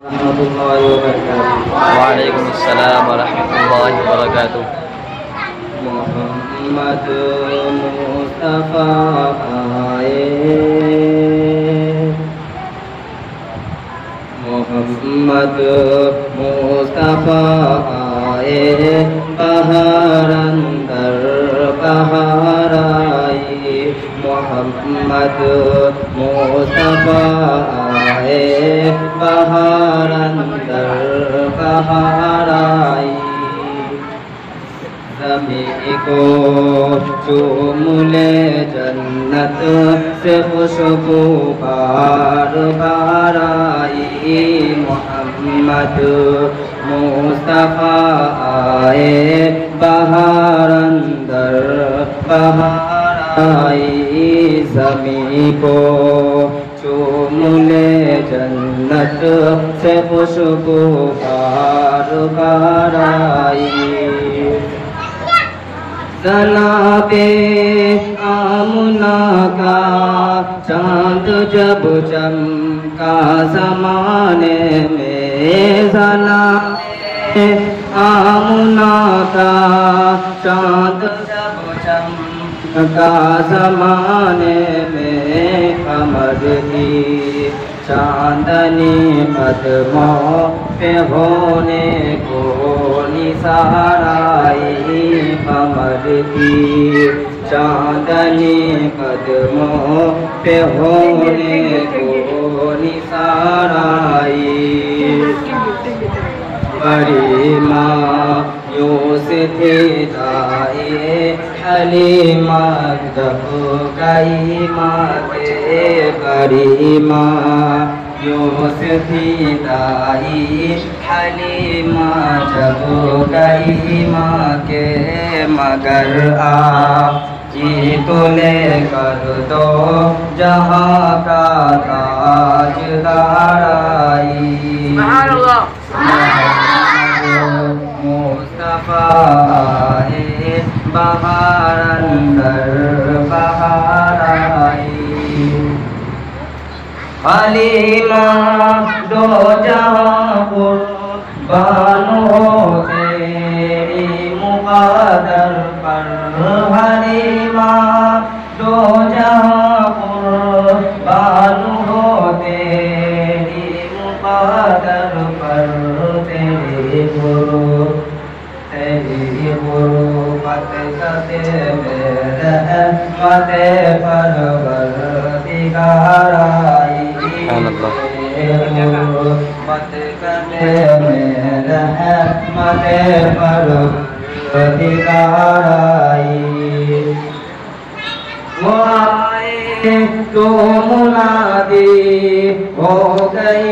warahmatullahi wabarakatuh. Waalaikumsalam warahmatullahi wabarakatuh. Muhammad Mustafa aaye, Muhammad Mustafa aaye, bahar andar bahar aaye. Muhammad Mustafa aaye, bahar andar bahar aaye. ज़मीं को चूम ले जन्नत से खुशबू बार बार आई। मोहम्मद मुस्तफ़ा आए, बहार अंदर बहार आई। ज़मीं को चूम ले जन्नत से खुशबू बार बार आई। जनाबे आमुना का चांद जब चमका ज़माने में, जनाबे आमुना का चांद जब चमका ज़माने में, कमर की चांदनी कदमों पे होने को निसाराई। कमर की चांदनी कदमों पे होने को निसाराई। बड़ी मायूस थी जाए हलीमा जब गई माते, बड़ी मायूस थी दाई हलीमा जब गई माँ के। मगर जी तो ले कर दो जहाँ का ताजदार आई। मुस्तफ़ा आए, बहार अंदर बहार आई। हलीमा दो जहाँ कुर्बान हो तेरी मुक़द्दर पर। हलीमा दो जहाँ कुर्बान हो तेरी मुक़द्दर पर। तेरी गुरुबत कते मेरे मते परवरदिगार आई। गुरुबत कते मेरे मते परवरदिगार आई। वो आए तो मुनादी हो गई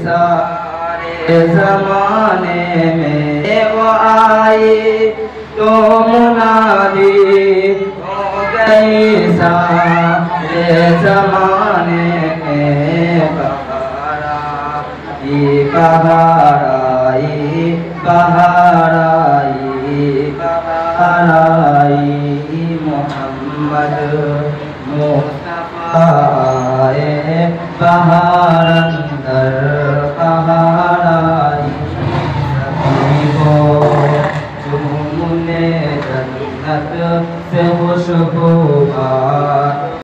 सारे ज़माने में। वो आई तो मुनादी हो गई सारे ज़माने में। बहार आई, बहार आई, बहार आई। मोहम्मद मुस्तफ़ा आए, बहार